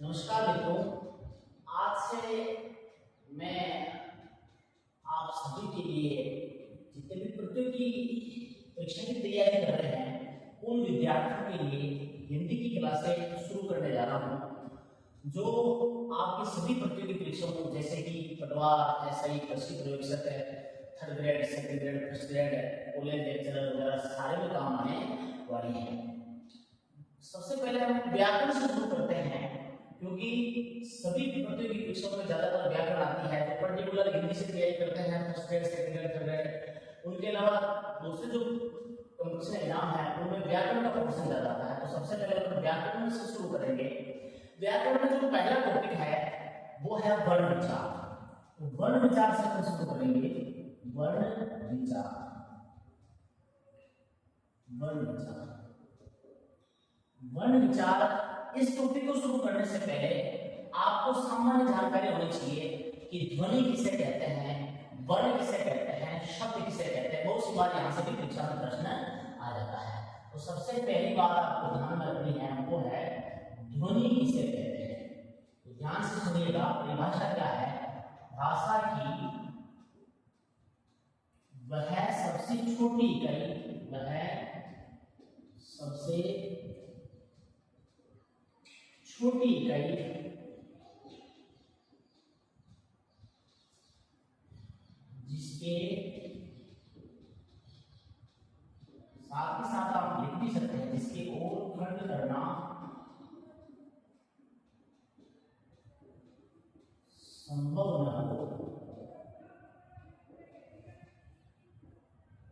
नमस्कार मित्रों, आज से मैं आप सभी के लिए जितने भी प्रतियोगी परीक्षा की तैयारी कर रहे हैं उन विद्यार्थियों के लिए हिंदी की क्लासें शुरू करने जा रहा हूँ, जो आपकी सभी प्रतियोगी परीक्षाओं जैसे कि पटवार, एसआई, कृषि प्रयोग सत्र, third grade, second grade, first grade, college lecturer वगैरह सारे में काम आने वाली है। सबसे पहले हम व्याकरण से शुरू करते हैं, क्योंकि सभी प्रतियोगी परीक्षाओं में ज्यादातर व्याकरण आती है, तो पर्टिकुलर हिंदी से तैयारी करते हैं first grade, second grade, third grade. उनके अलावा दूसरे जो कंपटीशन एग्जाम है उनमें व्याकरण का पोर्शन ज्यादा आता है। तो सबसे पहले हम व्याकरण से शुरू करेंगे। व्याकरण में जो पहला टॉपिक है वो है वर्ण विचार। तो वर्ण विचार से हम शुरू करेंगे। वर्ण विचार, वर्ण विचार, वर्ण विचार। इस टॉपिक को शुरू करने से पहले आपको सामान्य जानकारी होनी चाहिए कि ध्वनि किसे कहते हैं, वर्ण किसे कहते हैं, शब्द किसे कहते हैं। बहुत सी बार यहाँ से भी परीक्षा में प्रश्न आ जाता है। तो सबसे पहली बात आपको ध्यान में रखनी है वो है ध्वनि किसे कहते हैं। तो ध्यान से सुनिएगा, परिभाषा क्या है। भाषा की वह सबसे छोटी इकाई, वह सबसे छोटी इकाई जिसके साथ ही साथ आप लिख भी सकते हैं जिसके और खंड करना संभव न हो,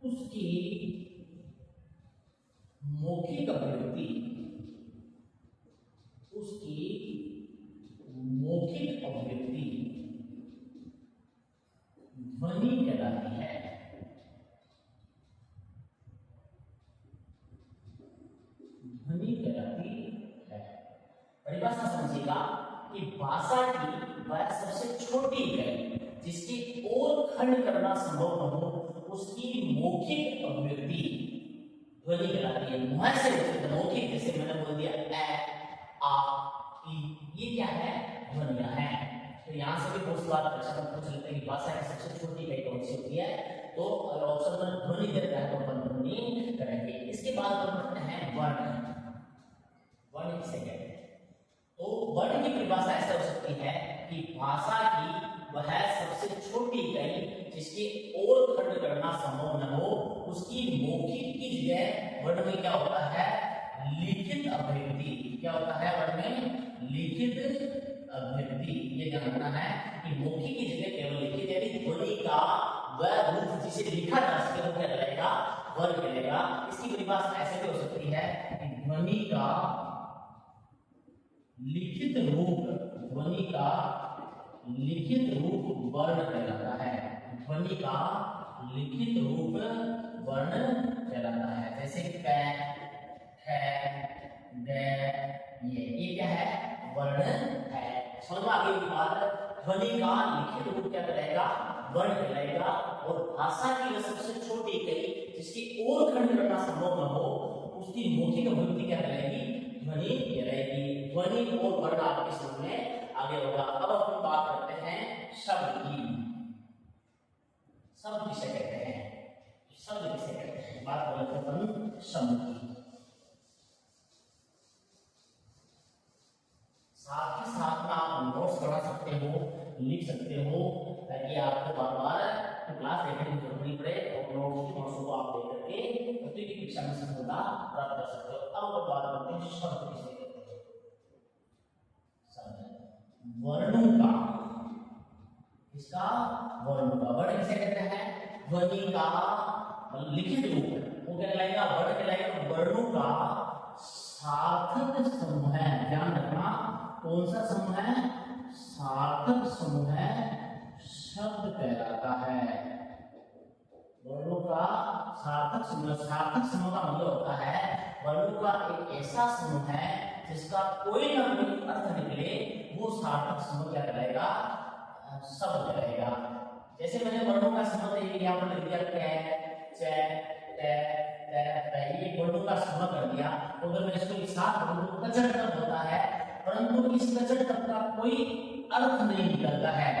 उसकी मौखिक अभिव्यक्ति, उसकी मौखिक अभिव्यक्ति ध्वनि कहलाती है। ध्वनि कहलाती है। परिभाषा समझिएगा कि भाषा की वह सबसे छोटी इकाई जिसकी और खंड करना संभव न हो, उसकी मौखिक अभिव्यक्ति ध्वनि कहलाती है। मुंह से उच्चारित मौखिक, जैसे मैंने बोल दिया ए, आ, ई, ये क्या है? ध्वनियां हैं। तो यहाँ से भी बहुत बार परीक्षा में पूछ लेते हैं कि भाषा की सबसे छोटी इकाई कौन सी होती है। तो अगर ऑप्शन में ध्वनि देता है तो अपन ध्वनि करेंगे। इसके बाद हम पढ़ते हैं वर्ण। वर्ण किसे कहते हैं? तो वर्ण की परिभाषा ऐसे हो सकती है कि भाषा की वह सबसे छोटी इकाई जिसकी और खंड करना संभव न हो, उसकी मौखिक की जगह वर्ण में क्या होता है? लिखित अभिव्यक्ति। क्या होता है वर्ण में? लिखित अभिव्यक्ति। ये ध्यान रखना है कि मौखिक की जगह केवल लिखित, यानी ध्वनि का वह रूप जिसे लिखा जा सके वो क्या कहलाएगा? वर्ण कहलाएगा। इसकी परिभाषा ऐसे भी हो सकती है कि ध्वनि का लिखित रूप, ध्वनि का लिखित रूप वर्ण कहलाता है। ध्वनि का लिखित रूप वर्ण कहलाता है। जैसे क, ख, ग, ये क्या है? वर्ण है। समझ में आ गई बात? ध्वनि का लिखित रूप क्या कहलाएगा? वर्ण कहलाएगा। और भाषा की वह सबसे छोटी इकाई जिसकी और खंड करना संभव न हो, उसकी मौखिक अभिव्यक्ति क्या कहलाएगी? ध्वनि कहलाएगी। ध्वनि और वर्ण आपके सामने आगे होगा। अब हम बात करते हैं शब्द की। शब्द किसे कहते हैं? शब्द किसे कहते हैं? बात करते हैं अपन शब्द की। साथ ही साथ में आप नोट्स बना सकते हो, लिख सकते हो, ताकि आपको बार बार क्लास देखने की जरूरत नहीं पड़े और नोट्स को आप देख करके प्रतियोगी परीक्षा में सफलता प्राप्त कर सकते हो। अब बात करते हैं शब्द किसे कहते हैं। शब्द वर्णों का, इसका वर्णों का, वर्ण किसे कहते हैं? ध्वनि का लिखित रूप वो क्या कहलाएगा? वर्ण कहलाएगा। वर्णों का सार्थक समूह है। ध्यान रखना, कौन सा समूह है? सार्थक समूह है, शब्द कहलाता है। वर्णों का सार्थक समूह, सार्थक समूह का मतलब होता है वर्णों का एक ऐसा समूह है जिसका कोई ना कोई अर्थ निकले, वो सार्थक समूह क्या कहलाएगा? शब्द कहलाएगा। जैसे मैंने वर्णों का समूह यहाँ पर लिख दिया क, च, ट, ये वर्णों का समूह कर दिया। तो अगर मैं इसको एक साथ बोलूं तो च मतलब होता है परंतु इस लचर तक का कोई अर्थ नहीं निकलता है,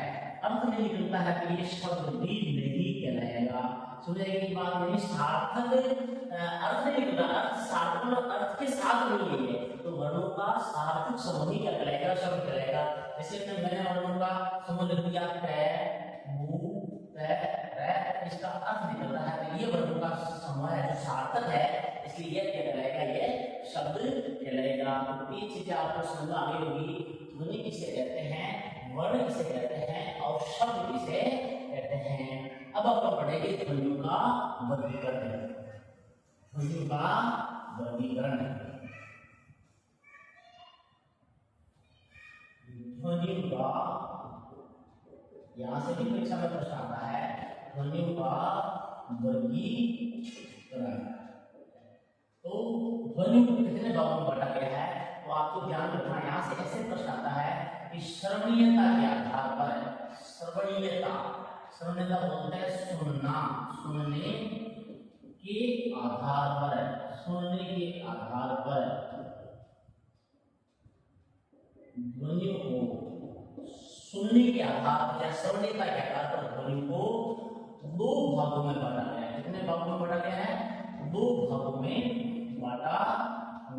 अर्थ नहीं निकलता है तो ये शब्द भी नहीं कहलाएगा। सुनिए की बात नहीं, सार्थक अर्थ नहीं निकलता, अर्थ सार्थक अर्थ के साथ नहीं है तो वर्णों का सार्थक समूह ही क्या कहलाएगा, शब्द कहलाएगा। जैसे मैंने वर्णों का समूह लिख दिया क मु प र, इसका अर्थ निकलता है तो ये वर्णों का समूह है जो सार्थक है, इसलिए ये क्या कहलाएगा, ये शब्द कहलाएगा। तो तीन चीजें आपको समझ में आ गई होगी, ध्वनि किसे कहते हैं, वर्ण किसे कहते हैं और शब्द किसे कहते हैं। अब अपन पढ़ेंगे ध्वनियों का वर्गीकरण, ध्वनियों का वर्गीकरण। ध्वनियों का, यहां से भी परीक्षा में प्रश्न आता है, ध्वनियों का वर्गीकरण। तो ध्वनियों को कितने भागों में बांटा गया है तो आपको ध्यान रखना, यहाँ से ऐसे प्रश्न आता है कि श्रवणीयता के आधार पर, श्रवणीयता, श्रवणीयता बोलते हैं सुनना, सुनने के आधार पर, सुनने के आधार पर ध्वनियों को, सुनने के आधार पर या श्रवणीयता के आधार पर ध्वनियों को दो भागों में बांटा गया है। कितने भागों में बांटा गया है, दो भागों में बांटा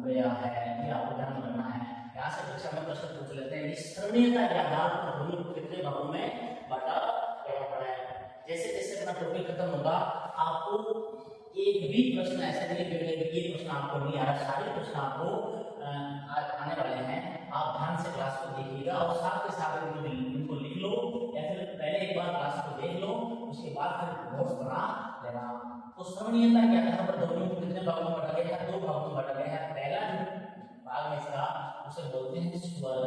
गया है, ये आपको ध्यान रखना है। यहाँ से परीक्षा में प्रश्न पूछ लेते हैं, श्रवणीयता के आधार पर ध्वनि को कितने भागों में बांटा गया है। जैसे जैसे अपना टॉपिक खत्म होगा आपको एक भी प्रश्न ऐसा नहीं मिलेगा कि ये प्रश्न आपको नहीं आ रहा, सारे प्रश्न आपको आने वाले हैं। आप ध्यान से क्लास को देखिएगा और साथ के साथ इनको लिख लो या फिर पहले एक बार क्लास को देख लो, उसके बाद फिर नोट्स बना लेना। तो श्रवणीयता के आधार पर ध्वनियों को कितने भागों में बांटा गया है, दो भागों में बांटा गया है। पहला जो भाग है इसका उसे बोलते हैं स्वर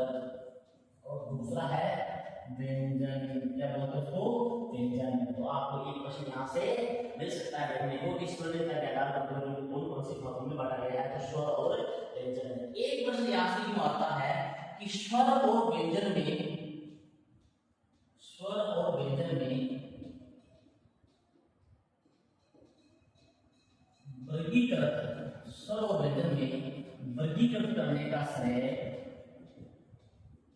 और दूसरा है व्यंजन। क्या बोलते हैं उसको, व्यंजन। तो आपको एक प्रश्न यहाँ से मिल सकता है देखने को कि श्रवणीयता के आधार पर ध्वनियों को कौन कौन से भागों में बांटा गया है, तो स्वर और व्यंजन। एक प्रश्न यहाँ से क्यों आता है कि स्वर और व्यंजन में, स्वर और व्यंजन में वर्गीकृत, स्वर और व्यंजन में वर्गीकृत करने का श्रेय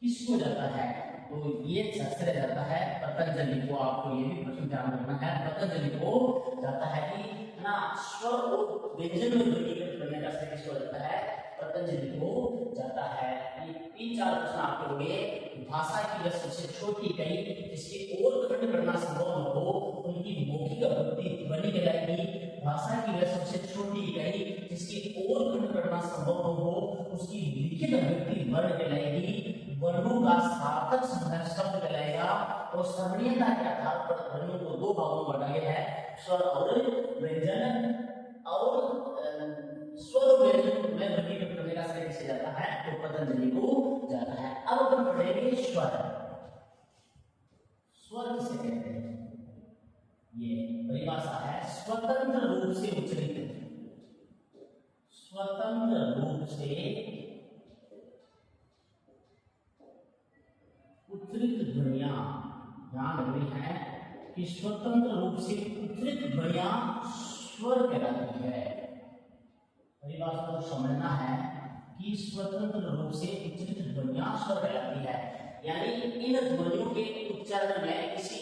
किसको जाता है, तो ये श्रेय जाता है पतंजलि को। आपको ये भी प्रश्न ध्यान रखना है, पतंजलि को जाता है कि ना स्वर और व्यंजन में वर्गीकृत करने का श्रेय किसको जाता है, पतंजलि को जाता है। ये तीन चार प्रश्न आपके होंगे। भाषा की वह सबसे छोटी इकाई जिसके और खंड करना संभव न हो उनकी मौखिक अभिव्यक्ति ध्वनि कहलाएगी। भाषा की वह सबसे छोटी इकाई जिसके और खंड करना संभव न हो उसकी लिखित अभिव्यक्ति वर्ण कहलाएगी। वर्णों का सार्थक संग्रह शब्द कहलाएगा। और श्रवणीयता के आधार पर ध्वनियों को दो भागों में बांटा गया है, स्वर और व्यंजन। और स्वर और व्यंजन में वर्गीकृत करने का श्रेय किसे जाता है, तो पतंजलि को जाता है। अब अपन पढ़ेंगे स्वर। स्वर किसे कहते हैं, ये परिभाषा है स्वतंत्र रूप से उच्चरित, स्वतंत्र रूप से उच्चरित ध्वनियां। ध्यान रखनी है कि स्वतंत्र रूप से उच्चरित ध्वनियां स्वर कहलाती है। परिभाषा को समझना है कि स्वतंत्र रूप से उच्चरित ध्वनियां स्वर कहलाती है, यानी इन ध्वनियों के उच्चारण में किसी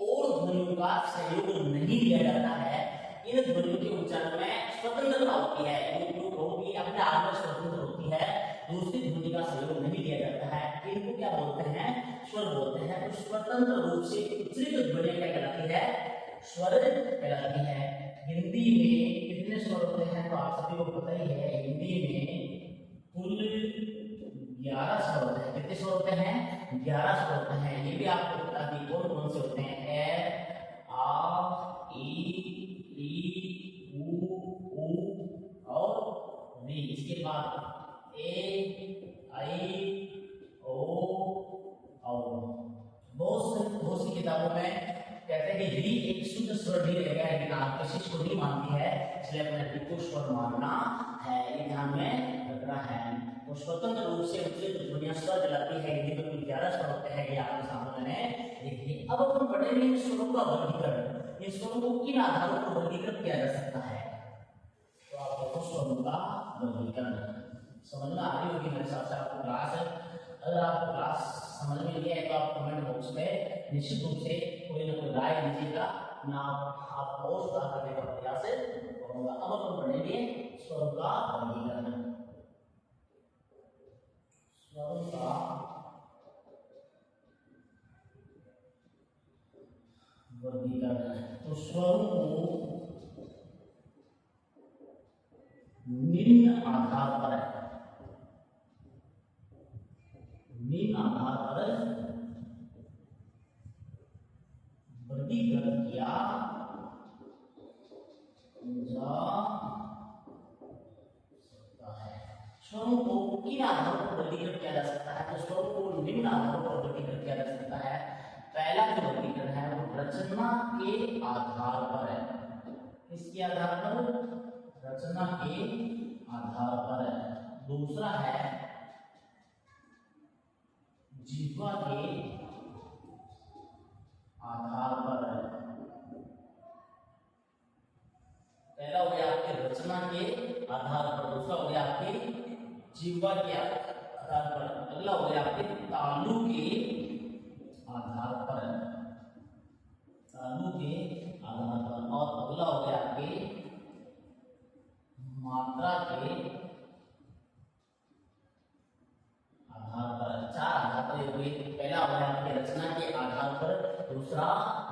और ध्वनियों का सहयोग नहीं लिया जाता है। इन ध्वनियों के उच्चारण में स्वतंत्रता होती है, जो होगी अपने आप में स्वतंत्र होती है, दूसरी ध्वनि का सहयोग नहीं लिया जाता है। इनको क्या बोलते हैं, स्वर बोलते हैं। तो स्वतंत्र रूप से उच्चरित ध्वनियां क्या कहलाती है, स्वर कहलाती है। हिंदी में कितने स्वर होते हैं तो आप सभी को पता ही है, हिंदी में कुल 11 स्वर होते हैं। कितने स्वर होते हैं, 11 स्वर होते हैं। ये भी आपको बता दी कौन कौन से होते हैं, ए, आ, ई, उ और री। इसके बाद ए, आई, ओ, बहुत सी किताबों में कहते हैं कि री एक शुद्ध स्वर नहीं रहेगा, लेकिन आप कशिश को नहीं मानती है, इसलिए अपने री को स्वर मानना है, ये ध्यान में रखना है। तो स्वतंत्र रूप से उच्चरित ध्वनियां स्वर कहलाती है। हिंदी में कुल 11 स्वर होते हैं, ये आपके सामने मैंने देखिए। अब अपन पढ़ेंगे इन स्वरों का वर्गीकरण। इन स्वरों को किन आधारों पर वर्गीकृत किया जा सकता है, तो आप देखो स्वरों का वर्गीकरण समझना आ रही होगी मेरे हिसाब से आपको क्लास अगर आपको क्लास समझ में नहीं आए तो आप कमेंट बॉक्स में निश्चित रूप से कोई ना कोई राय दीजिएगा, ना आप और सुधार करने का प्रयास करूंगा। अब अपन पढ़ेंगे स्वरों का वर्गीकरण। स्वरों का वर्गीकरण, तो स्वरों को निम्न आधार पर वर्गीकरण किया जा सकता है। स्वरों को किन आधारों पर वर्गीकृत किया जा सकता है? तो स्वरों को निम्न आधारों पर वर्गीकृत किया जा सकता है। पहला जो वर्गीकरण है वो रचना के आधार पर है। किसके आधार पर? रचना के आधार पर है। दूसरा है जिह्वा के आधार पर है। पहला हो गया आपके रचना के आधार पर, दूसरा हो गया आपके जिह्वा के आधार पर, अगला हो गया आपके तालु के आधार पर, तालु के आधार पर, और अगला हो गया आपके मात्रा के आधार पर। चार आधार पर हुए। पहला हो गया आपके रचना के आधार पर, दूसरा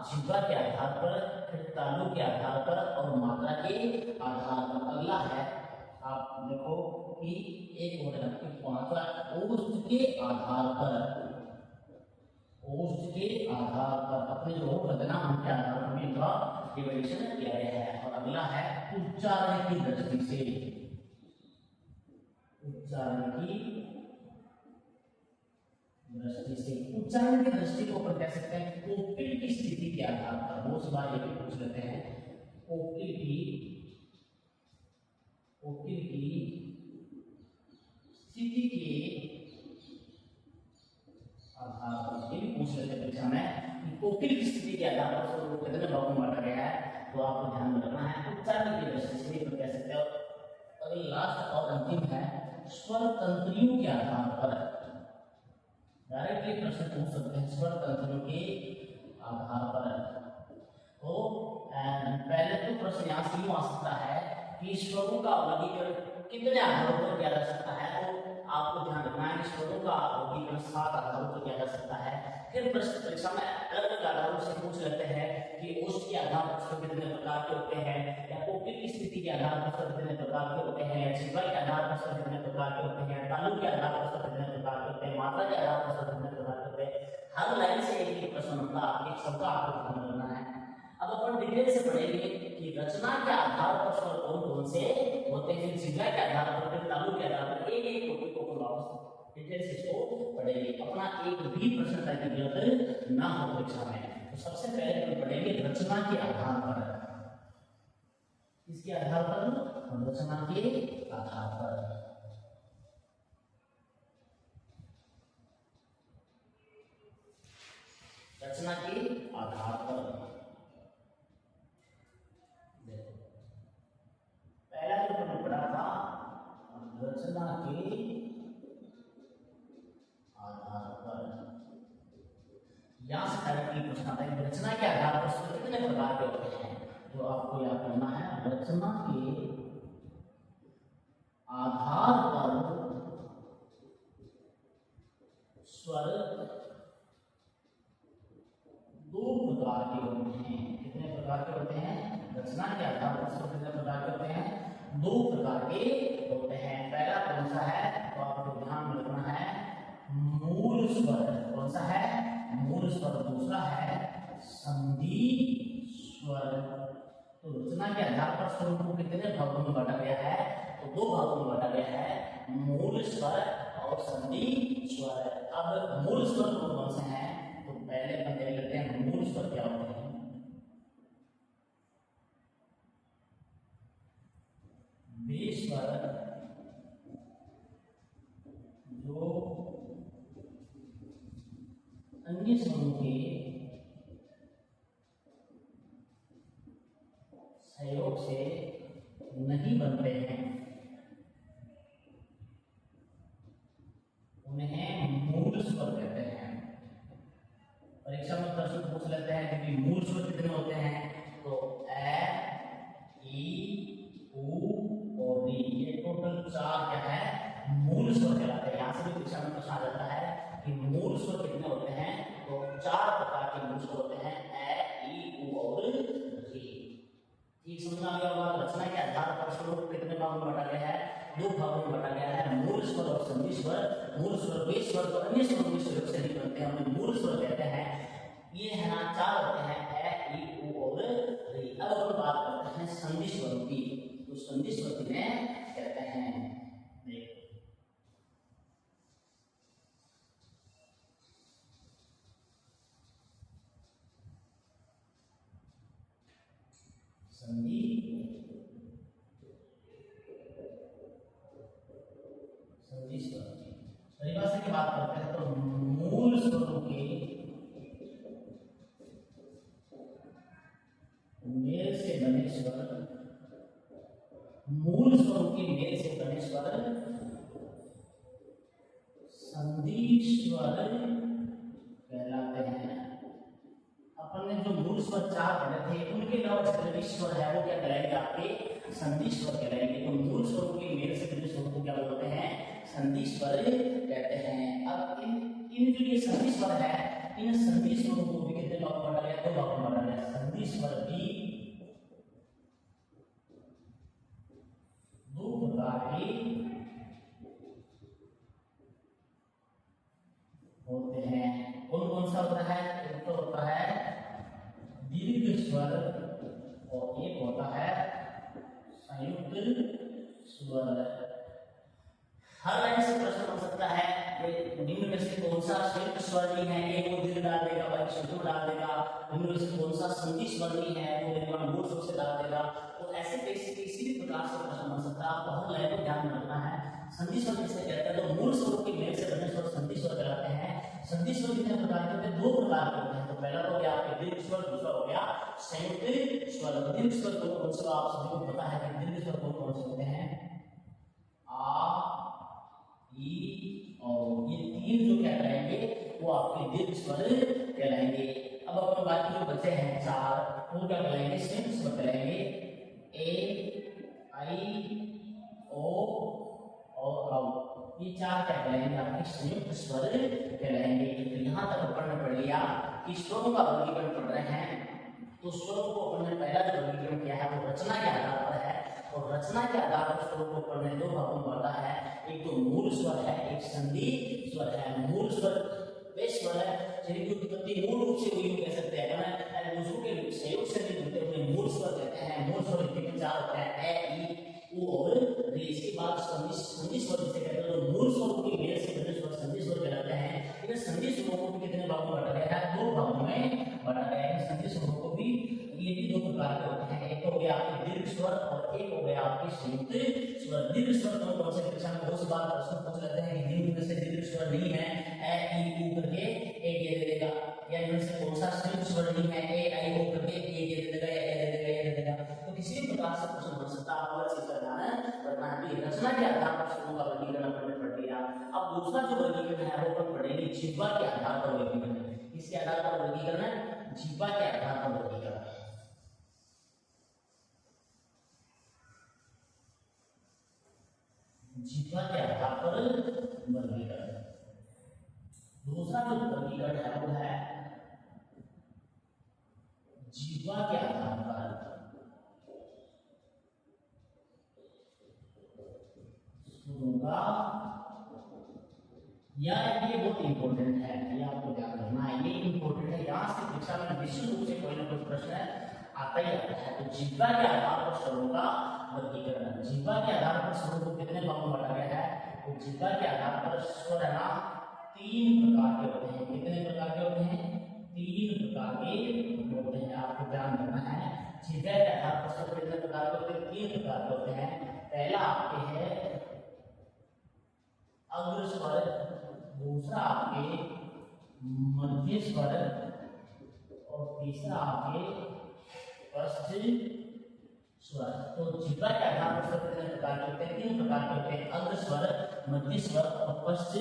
जिह्वा के आधार पर, फिर तालु के आधार पर और मात्रा के आधार पर। अगला है आप देखो कि एक हो गया आपके पांचवा ओष्ठ के आधार पर, ओष्ठ के आधार पर अपने जो रचना उनके आधार पर इनका डिवाइडेशन किया गया है। और अगला है उच्चारण की दृष्टि से, उच्चारण की दृष्टि से, उच्चारण की दृष्टि को अपन कह सकते हैं कोकिल की स्थिति के आधार पर। बहुत सी बार ये भी पूछ लेते हैं कोकिल की स्थिति के आधार पर, ये भी पूछ लेते हैं परीक्षा में कि कोकिल की स्थिति के आधार पर स्वरों को कितने भागों में बांटा गया है, तो आपको ध्यान में रखना है। उच्चारण की दृष्टि से अपन कह सकते हैं। अगला लास्ट और अंतिम है स्वर तंत्रियों के आधार पर। डायरेक्टली प्रश्न पूछ सकते हैं स्वर तंत्रियों के आधार पर। तो पहले तो प्रश्न यहाँ से यूं आ सकता है कि स्वरों का वर्गीकरण कितने आधारों पर किया जा सकता है, तो आपको ध्यान रखना है कि स्वरों का वर्गीकरण 7 आधारों पर किया जा सकता है। फिर प्रश्न परीक्षा में अलग अलग आधारों से पूछ लेते हैं कि ओष्ठ के आधार पर स्वर कितने प्रकार के होते हैं, या कोकिल की स्थिति के आधार पर स्वर कितने प्रकार के होते हैं, या जिह्वा के आधार पर स्वर कितने प्रकार के होते हैं, तालु के आधार पर स्वर कितने प्रकार के होते हैं, मात्रा के आधार पर स्वर कितने प्रकार के होते हैं। हर लाइन से एक एक प्रश्न बनता है, आपके सबका आपको ध्यान रखना है। अब अपन डिटेल से पढ़ेंगे कि रचना के आधार पर स्वर कौन कौन से होते हैं, जिह्वा के आधार पर, फिर तालु के आधार पर, एक एक टॉपिक को वापस डिटेल से इसको पढ़ेंगे। अपना एक भी प्रश्न तक गलत ना हो परीक्षा में। तो सबसे पहले हम पढ़ेंगे रचना के आधार पर। इसके आधार पर, रचना के आधार पर। रचना के आधार पर देखो, पहला जो हमने पढ़ा था रचना के आधार पर। यहां से डायरेक्टली पूछना था रचना के आधार पर स्वर कितने प्रकार के होते हैं, तो आपको याद करना है रचना के आधार पर स्वर 2 प्रकार के होते हैं। कितने प्रकार के होते हैं? रचना के आधार पर स्वर कितने प्रकार के होते हैं? 2 प्रकार के होते हैं। पहला कौन सा है, तो आपको ध्यान में रखना है मूल स्वर। कौन सा है? मूल स्वर। दूसरा है संधि स्वर। तो रचना के आधार पर स्वरों को कितने भागों में बांटा गया है, तो 2 भागों में बांटा गया है, मूल स्वर और संधि स्वर। अब मूल स्वर कौन से हैं, तो पहले हम देख लेते हैं मूल स्वर क्या होते हैं। वे स्वर जो अन्य स्वरों के सहयोग से नहीं बनते हैं, उन्हें मूल पूछ लेते हैं क्योंकि मूल स्वर कितने होते हैं, तो ए, ई, उ और री, ये टोटल 4 क्या है, मूल स्वर कहलाते हैं। यहाँ से भी परीक्षा में प्रश्न आ जाता है कि मूल स्वर कितने होते हैं, तो 4 प्रकार के मूल स्वर होते हैं, ए, ई, उ और री। ठीक समझ में आ गया होगा। रचना के आधार पर स्वरों को कितने भागों में बांटा गया है, 2 भागों में बांटा गया है, मूल स्वर और संधि स्वर। मूल स्वर वे स्वर तो अन्य स्वरों के सहयोग से नहीं बनते हैं, उन्हें मूल स्वर कहते हैं। ये है ना 4 होते हैं, ए, ई, उ और री। अब हम बात करते हैं संधि स्वरों की, तो संधि स्वर किन्हें कहते हैं, संधि स्वर। परिभाषा की बात करते हैं तो मूल स्वरों के मेल से बने स्वर, मूल स्वरों के मेल से बने स्वर संधि स्वर कहलाते हैं। अपन ने जो मूल स्वर 4 पढ़े थे उनके अलावा जितने भी स्वर है वो क्या कहलाएंगे, आपके संधि स्वर कहलाएंगे। तो मूल स्वरों के मेल से बने स्वर को क्या बोलते हैं, संधि स्वर कहते हैं। अब इन जो ये संधि स्वर है, इन संधि स्वरों को भी कितने भागों में बांटा गया, 2 भागों में बांटा गया। संधि स्वर भी 2 प्रकार के होते हैं। कौन कौन सा होता है, एक तो होता है दीर्घ स्वर और एक होता है संयुक्त स्वर। हर लाइन से प्रश्न बन सकता है निम्न में से कौन सा संयुक्त स्वर नहीं है, एक वो दीर्घ डाल देगा, बाकी संयुक्त डाल देगा। निम्न में से कौन सा संधि स्वर नहीं है, वो मूल स्वर से डाल देगा। तो ऐसे किसी भी प्रकार से प्रश्न बन सकता है। आपको हर लाइन को ध्यान में रखना है। संधि स्वर किसे कहते हैं, तो मूल स्वरों के मेल से बने स्वर संधि स्वर कहलाते हैं। संधि स्वर कितने प्रकार के होते हैं, 2 प्रकार के होते हैं। तो पहला तो हो गया आपके दीर्घ स्वर, दूसरा हो गया संयुक्त स्वर। दीर्घ स्वर कौन से, आप सभी को पता है कि दीर्घ स्वर कौन से होते हैं, आ, ई और ये 3 जो क्या कहलाएंगे वो आपके दीर्घ स्वर कहलाएंगे। अब अपन बाकी जो बचे हैं 4 वो क्या कहलाएंगे, संयुक्त स्वर कहलाएंगे। ए, आई, ओ और औ, ये 4 क्या कहलाएंगे, आपके संयुक्त स्वर कहलाएंगे। तो यहाँ तक अपन ने पढ़ लिया कि स्वरों का वर्गीकरण पढ़ रहे हैं। तो स्वरों को अपन ने पहला जो वर्गीकरण किया है वो रचना के आधार पर है, और रचना के आधार पर स्वरों को अपन ने 2 भागों में बांटा है। एक तो मूल स्वर है, एक संधि स्वर है। मूल स्वर वे स्वर है जिनकी उत्पत्ति मूल रूप से हुई कह सकते हैं, दूसरों के सहयोग से नहीं बनते, उन्हें मूल स्वर कहते हैं। मूल स्वर इनके 4 होते हैं, ए, ई, उ और री। इसके बाद संधि स्वर जिसे कहते हैं, तो मूल स्वरों के मेल से बने स्वर संधि स्वर कहलाते हैं। इन संधि स्वरों को भी कितने भागों में बांटा गया है, 2 भागों में बांटा गया है। संधि स्वरों को भी ये भी 2 प्रकार के होते हैं, एक तो हो गया आपके दीर्घ स्वर और एक हो गया आपके संयुक्त स्वर। दीर्घ स्वर कौन से परीक्षा में बहुत सी बार प्रश्न पूछ लेते हैं कि निम्न में से दीर्घ स्वर नहीं है, ए, ई, उ करके एक ये दे देगा, या इनमें से कौन सा संयुक्त स्वर नहीं है, ए, आई, ओ करके एक ये दे देगा, या ए दे देगा, या दे देगा। तो किसी भी प्रकार से प्रश्न बन सकता है। आपको हर चीज का ध्यान रखना है। रचना के आधार पर स्वरों का वर्गीकरण अपन पढ़ लिया। अब दूसरा जो वर्गीकरण है वो अपन पढ़ेंगे जिह्वा के आधार पर वर्गीकरण। किसके आधार पर वर्गीकरण है, जिह्वा के आधार पर वर्गीकरण। जिह्वा के आधार पर वर्गीकरण। दूसरा जो वर्गीकरण है वो है जिह्वा के आधार पर होगा, या ये बहुत इंपॉर्टेंट है, ये आपको ध्यान रखना है, ये इंपॉर्टेंट है। यहाँ से परीक्षा में निश्चित रूप से कोई ना कोई प्रश्न आता ही आता है। तो जिह्वा के आधार पर स्वरों का वर्गीकरण। जिह्वा के आधार पर स्वरों को कितने भागों में बांटा गया है, तो जिह्वा के आधार पर स्वर है ना 3 प्रकार के होते हैं। कितने प्रकार के होते हैं, 3 प्रकार के होते हैं, आपको ध्यान रखना है। जिह्वा के आधार पर स्वर कितने प्रकार के होते हैं, 3 प्रकार के होते हैं। पहला आपके है अग्र स्वर, दूसरा आपके मध्य स्वर और तीसरा आपके पश्च स्वर। तो जिह्वा के आधार पर स्वर कितने प्रकार के होते हैं, 3 प्रकार के होते हैं। अग्र स्वर, मध्य स्वर और पश्च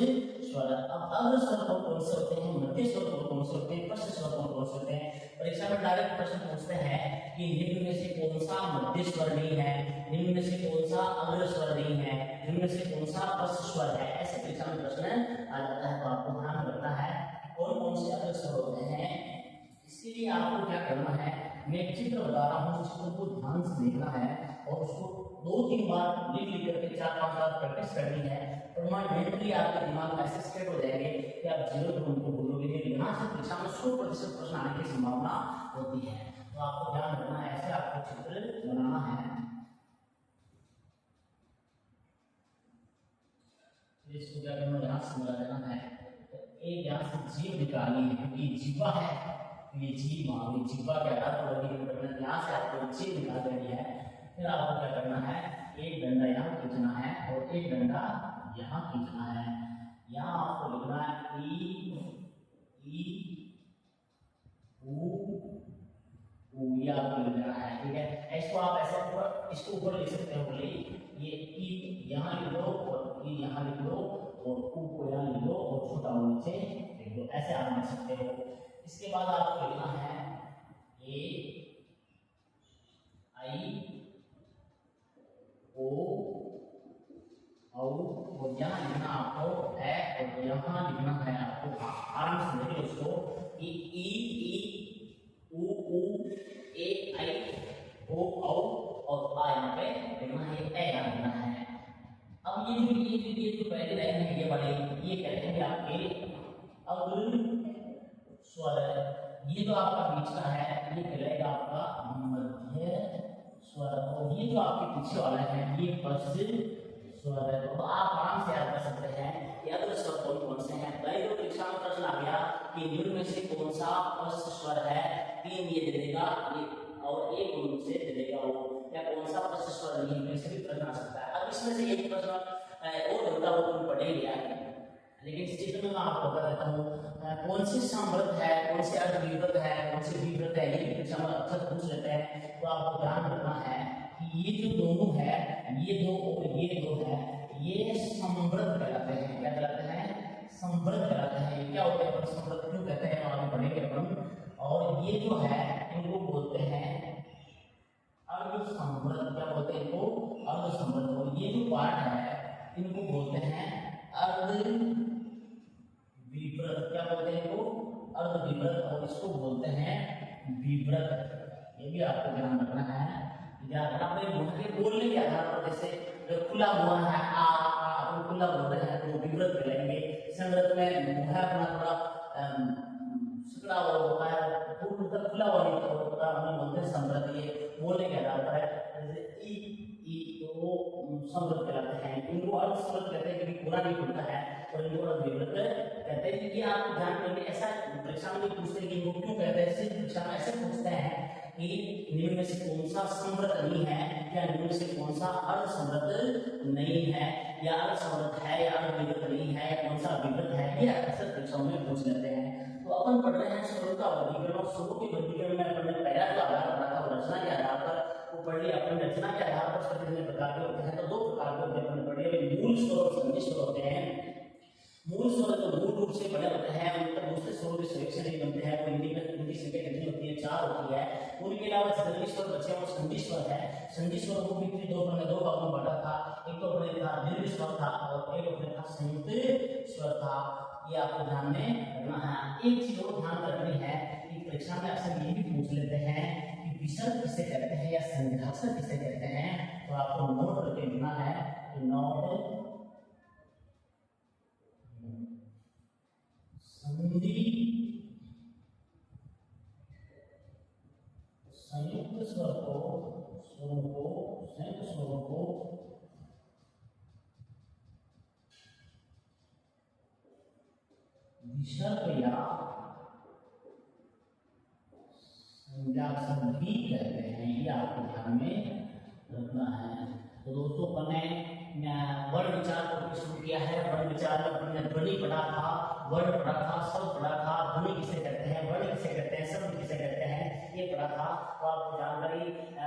स्वर। अब अग्र स्वर कौन से होते हैं, मध्य स्वर कौन से होते हैं, पश्च स्वर कौन से होते हैं। परीक्षा में डायरेक्ट प्रश्न पूछते हैं कि निम्न में से कौन सा मध्य स्वर नहीं है, निम्न में से कौन सा अग्र स्वर नहीं है, निम्न में से कौन सा पश्च स्वर है, ऐसे परीक्षा में प्रश्न आ जाता है। तो आपको ध्यान रखना है कौन कौन से अग्र स्वर होते हैं। इसके लिए आपको क्या करना है, मैं एक चित्र बता रहा हूँ, चित्र को ध्यान से देखना है और उसको 2-3 बार लिख लिख करके 4-5 बार प्रैक्टिस करनी है। परमानेंटली आपके दिमाग में ऐसे सेट हो जाएंगे कि आप जीरो को उनको भूलोगे नहीं। यहाँ से परीक्षा में 100% प्रश्न आने की संभावना होती है। तो आपको ध्यान रखना है, ऐसे आपको चित्र बनाना है। इसको क्या करना, यहाँ से मिला देना है। तो एक यहाँ से जीव निकालनी है क्योंकि जीवा है, ये जीव मांगे जीवा के आधार पर वर्गीकरण करना है। यहाँ से आपको जीव निकाल देनी है। फिर आपको क्या करना है, एक डंडा यहाँ खींचना है और एक डंडा यहाँ खींचना है। यहाँ आपको लिखना है ई ऊ, ये आपको लिख देना है, ठीक है। इसको आप ऐसे ऊपर, इसको ऊपर लिख सकते हो, बोले ये ई यहाँ लिख लो और ई यहाँ लिख लो और ऊ को यहाँ लिख लो और छोटा ऊ नीचे लिख लो, ऐसे आप लिख सकते हो। इसके बाद आपको लिखना है ए आई ओ और यहाँ लिखना आपको है और यहाँ लिखना है आपको, आराम से लिखिए उसको, ई ऊ ए आई ओ और आ यहाँ पे लिखना है, ए यहाँ लिखना है। अब ये जो पहले लाइन है ये वाले, ये कहते हैं आपके अग्र स्वर। ये जो आपका बीच का है ये कहलाएगा आपका मध्य स्वर और ये जो आपके पीछे वाला है ये पश्च स्वर है। तो आप आराम से याद कर सकते हैं कि अग्र स्वर कौन कौन से हैं। पहले तो परीक्षा में प्रश्न आ गया कि निम्न में से कौन सा पश्च स्वर है, 3 ये दे देगा ये और एक उन से दे देगा वो, या कौन सा पश्च स्वर नहीं है, इससे भी प्रश्न आ सकता है। अब इसमें से एक प्रश्न और होता वो तुम पढ़ेंगे आगे, लेकिन इस चित्र में मैं आपको बता देता हूँ कौन सी समृद्ध है, कौन सी अर्धविवृत है, कौन सी विवृत है, ये परीक्षा में अक्सर पूछ लेते हैं। तो आपको ध्यान रखना है कि ये जो दोनों है, ये दो और ये दो है, ये समृद्ध कहलाते हैं। क्या कहलाते हैं, समृद्ध कहलाते हैं। क्या होते हैं समृद्ध क्यों कहते हैं, आगे पढ़ेंगे अपन। और ये जो है इनको बोलते हैं अर्धसमृद्ध। क्या बोलते हैं इनको, अर्धसमृद्ध। और ये जो पार्ट है इनको बोलते हैं अर्ध विवृत। क्या बोलते हैं इनको, अर्ध विवृत, और इसको बोलते हैं विवृत। ये भी आपको ध्यान रखना है। अपने मुंह के बोलने के आधार पर, जैसे खुला हुआ है आ खुला बोल रहे हैं तो विवृत करेंगे। संगत में मुंह अपना थोड़ा सिकड़ा हुआ होता है, पूर्ण तक खुला हुआ नहीं होता, हमें बोलते हैं समृद्ध। ये बोलने के आधार पर है। जैसे ई तो वो समृद्ध कहलाते हैं। इनको अर्ध समृद्ध कहते हैं क्योंकि पूरा नहीं खुलता है, और इनको अर्ध विवृत कहते हैं। कि आप ध्यान रखेंगे, ऐसा परीक्षा में पूछते हैं कि इनको क्यों कहते हैं, सिर्फ परीक्षा में ऐसे पूछते हैं कि निम्न में से कौन सा समृद्ध नहीं है, या निम्न में से कौन सा अर्ध समृद्ध नहीं है, या अर्ध समृद्ध है या अर्ध विवृत नहीं है, या कौन सा विवृत है, ये अक्सर परीक्षाओं में पूछ लेते हैं। तो अपन पढ़ रहे हैं स्वरों का वर्गीकरण, और स्वरों के वर्गीकरण में अपन ने पहला जो आधार पढ़ा था रचना के आधार पर, वो पढ़ लिया अपन। रचना के आधार पर स्वर कितने प्रकार के होते हैं, तो 2 प्रकार के होते हैं अपन पढ़ लिया, मूल स्वर और संधि स्वर होते हैं। मूल स्वर जो मूल रूप से बने होते हैं, उनका दूसरे स्वरों के संरक्षण नहीं बनते हैं। वो हिंदी संख्या कितनी होती है, 4 होती है। उनके अलावा संधि स्वर बचे हैं, वो संधि स्वर है। संधि स्वर को भी 2 भागों में बांटा था। एक तो अपने था दीर्घ स्वर था और एक अपने था संयुक्त स्वर था। ये आपको ध्यान में रखना है। एक चीज और ध्यान रखनी है कि परीक्षा में अक्सर ये भी पूछ लेते हैं कि विसर्ग किसे कहते हैं या संध्याक्षर किसे कहते हैं। तो आपको नोट करके लिखना है कि नोट संधि संयुक्त स्वरों को विसर्ग या संध्याक्षर भी कहते हैं। ये आपको ध्यान में रखना है। तो दोस्तों अपने वर्ण विचार को शुरू किया है। वर्ण विचार में हमने ध्वनि पढ़ा था, वर्ण पढ़ा था, शब्द पढ़ा था, ध्वनि किसे कहते हैं, वर्ण किसे कहते हैं, शब्द किसे कहते हैं, ये पढ़ा था। तो आपको जानकारी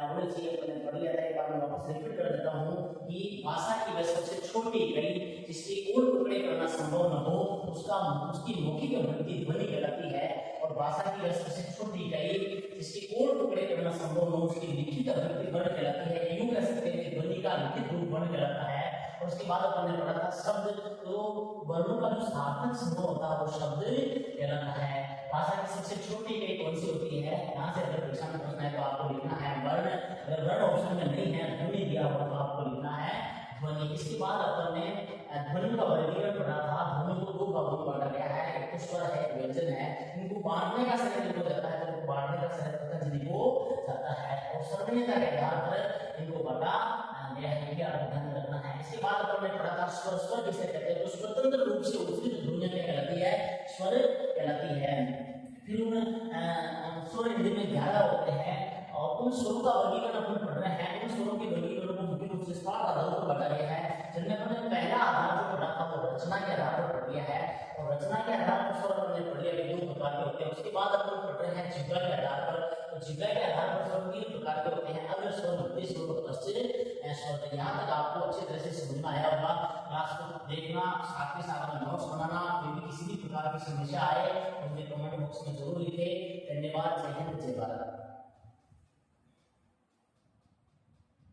होनी चाहिए, मैंने पढ़ लिया था, एक बार मैं वापस रिपीट कर देता हूँ कि भाषा की वह सबसे छोटी इकाई जिसके कोई टुकड़े करना संभव न हो उसकी मौखिक अभिव्यक्ति ध्वनि कहलाती है। और भाषा की वह सबसे छोटी इकाई जिसके कोई टुकड़े करना संभव न हो उसकी लिखित अभिव्यक्ति वर्ण कहलाती है। यूं कह सकते हैं कि ध्वनि का लिखित रूप वर्ण कहलाता है। और उसके बाद अपन ने पढ़ा था शब्द, तो वर्णों का जो सार्थक समूह होता है वो शब्द कहलाता है। भाषा की सबसे छोटी इकाई कौन सी होती है, यहाँ से अगर परीक्षा में प्रश्न है तो आपको लिखना है वर्ण। अगर वर्ण ऑप्शन में नहीं है, ध्वनि दिया हुआ तो आपको लिखना है ध्वनि। इसके बाद अपन ने ध्वनि का वर्गीकरण पढ़ा था। ध्वनि को दो भागों में बांटा गया है, एक तो स्वर है, एक व्यंजन है। इनको बांटने का श्रेय जिनको जाता है तो बांटने का श्रेय पतंजलि को जाता है और सर्वज्ञता के आधार पर इनको बांटा गया है, ये आपको ध्यान रखना है। इसके बाद अपन ने पढ़ा था स्वर। स्वर किसे कहते हैं, तो स्वतंत्र रूप से उच्चारित ध्वनियां क्या कहलाती है, स्वर कहलाती है। फिर उन स्वर हिंदी में 11 होते हैं और उन स्वरों का वर्गीकरण अपन पढ़ रहे हैं। उन स्वरों के वर्गीकरण को मुख्य रूप से 7 आधारों पर बांटा गया है, जिनमें हमने पहला आधार जो पढ़ा था वो रचना के आधार पर पढ़ लिया है। और रचना के आधार पर स्वर हमने पढ़ लिया कि 2 प्रकार के होते हैं। उसके बाद अपन पढ़ रहे हैं जिह्वा के आधार पर। तो जिह्वा के आधार पर स्वर 3 प्रकार के होते हैं, अग्र स्वर, मध्य स्वर और पश्च स्वर। यहाँ तक आपको अच्छी तरह से समझ में आया होगा। क्लास को देखना, साथ के साथ में नोट्स बनाना, फिर भी किसी भी प्रकार की समस्या आए तो मुझे कमेंट बॉक्स में जरूर लिखें। धन्यवाद। जय हिंद, जय भारत।